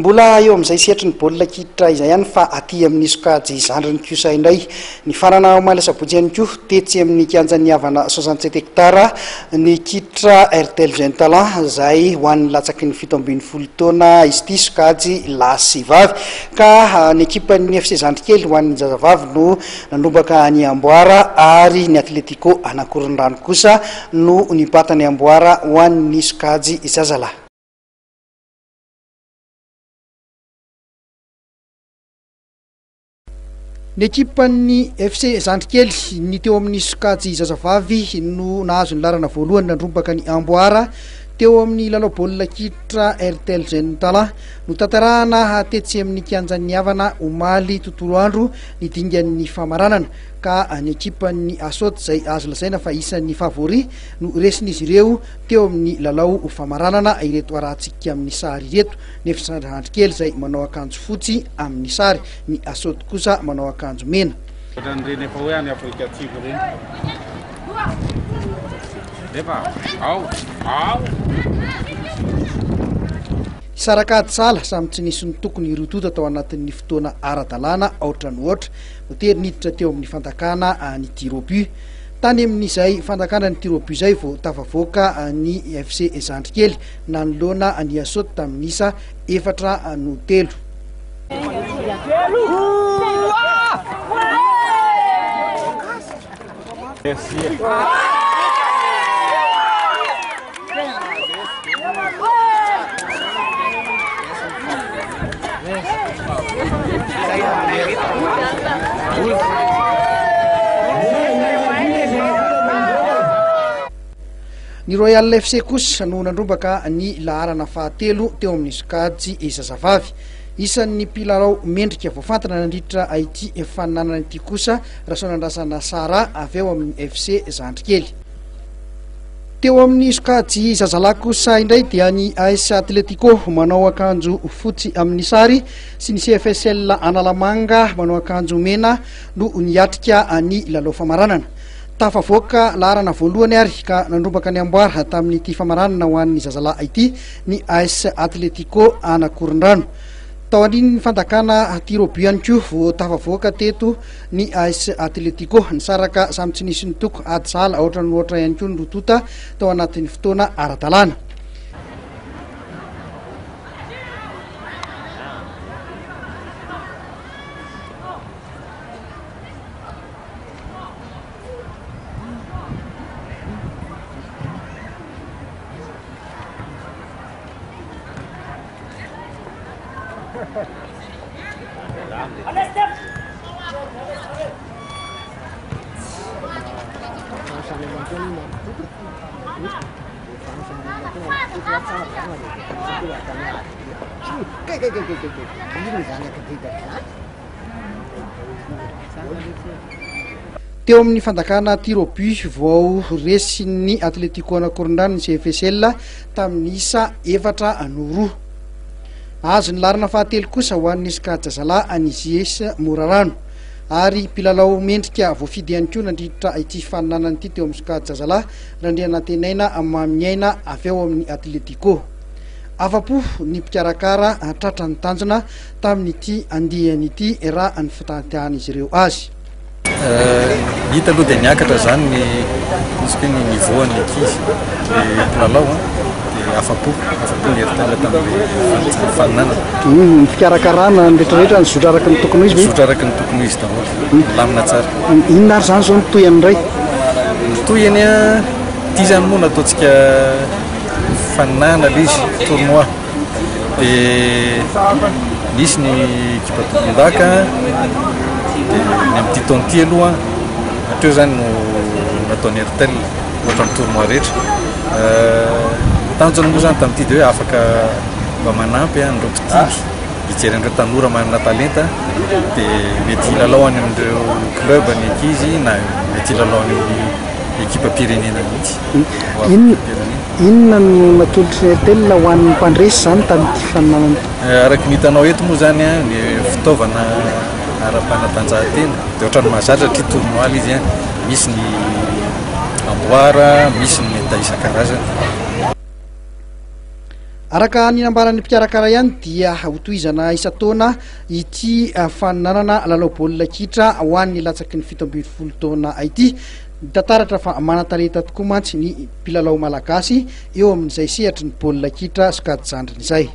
Mbola eo amin'izay sehatry ny baolina kitra izay ihany fa aty amin'ny sokajy zandriny kosa indray ny farana Malasabotsy ihany koa tetsy amin'ny kianjan'ny havana 67 hektara ny kitra RTL Jeune Talent izay ho an'ny latsaky ny 17 taona izy ity sokajy lasy vavy ka ny ekipan'ny FC Zandrikely ho an'ny zazavavy no nanomboka ny Amboara ary ny Atletico Anakorondrano kosa no nipatany Amboara ho an'ny sokajy zazalahy. Ny ekipan'ny FC Zandrikely ny teo amin'ny sokajy zazavavy no nahazo ny larana voalohany nandrombaka ny Amboara teo amin'ny lalao baolina kitra RTL Jeune Talent no tantarahana tetsy amin'ny kianjan'ny havana omaly tontolo andro ny dingan'ny famaranana ka ny ekipan'ny Asot izay azo lazaina fa isan'ny favori no resin'izy ireo teo amin'ny lalao famaranana ireto arahantsika amin'ny sary ireto ny FC Zandrikely izay manao akanjo fotsy amin'ny sary ny Asot kosa manao akanjo mena. Sarakady sala samy tsy nisy ny tokony irotota tao anatin'ny fotoana ara-dalàna ohatra ny ohatra ho tery niditra teo amin'ny fandakana ny tir au but tany amin'izay fandakana ny tir au but izay vao tafavoaka ny FC Zandrikely nanoloana ny Asot tamin'isa 4-3. Ny Royal FC kosa no nandrombaka ny laharana fahatelo teo amin'ny sokajy zazavavy isan'ny mpilalao mendrika voafantana nandritra ity faninanana ity kosa Rasonandrasana Sara avy eo amin'ny FC Zandrikely. Teo amin'ny sokajy zazalahy kosa indray dia ny AS Atletico manao akanjo fotsy amin'ny sary sy ny CFSL Analamanga manao akanjo mena no niatrika ny lalao famaranana. Tafavoaka laharana voalohany ary ka nandrombaka ny Amboara tamin'ity famaranana ho an'ny zazalahy ity ny AS Atletico Anakorondrano. Tao anin'ny fandakana tir au but ihany koa vao tafavoaka teto ny AS Atletico nisaraka samy tsy nisy ny toko ady sala ohatra ny ohatra ihany koa ny rotota tao anatin'ny fotoana ara-dalàna. Teo amin'ny fandakana tir au but vao resin'ny Atletico Anakorondrano ny CFSL tamin'isa 4-2. Azo ny larana fahatelo kosa ho an'ny sokajy zazalahy any JS Morarano ary mpilalao mendrika voafidy ihany koa nandritra ity faninanana ity teo amin'ny sokajy zazalahy Randriana Tenaina Mamiaina avy eo amin'ny Atletico. Afapo ny mpikarakara tratrany tanjona tamin'ity andihany ity raha ny fitantian'izy ireo azy. Hita aloha dia niakatra zany ny niveau ny ankizy dia mpilalao dia afapo ny heritala tamin'ilay faninanana. Ny fikarakarana ny rehetrarehetra ny zotra araka ny tokony izy zotra araka ny tokony izy daholo lamina tsara. Inona ary zany zao ny toyany indray? Ny toyany ity zany moa nataontsika faninana ilay izy tournoi dia nisy ny ekipa tompon-daka dia ny amin'ity taon'ity aloha hatreo zany no nataony RTL ohatra ny tournoi rehetra. Tanjona moa zany tamin'ity dia hoe afaka mba manampy andreo mpitiny hijery andreo tanora manana talenta dia mety hilalao any amin'ireo club ny ankizy na mety hilalao any amin'ny ekipa pirenena mihitsy. Inona no natolotry ny RTL ho an'ny mpandresy zany tamin'ity faninanana? Araka ny hitanao eto moa zany ny fitaovana ara-panatanjahantena dia ohatrany mahazatra hatria tournois izy misy ny Amboara, misy ny médaille isan-karazany. araka ninambaran'ny mpikarakara ihany dia hotoizana isa-taona ity fananana lalao baolina kitra ho an'ny latsaky ny 17 taona ity tataratra fa manatalenta tokoa mantsy ny mpilalao malagasy eo amin'izay sehatry ny baolina kitra sokajy zandriny izay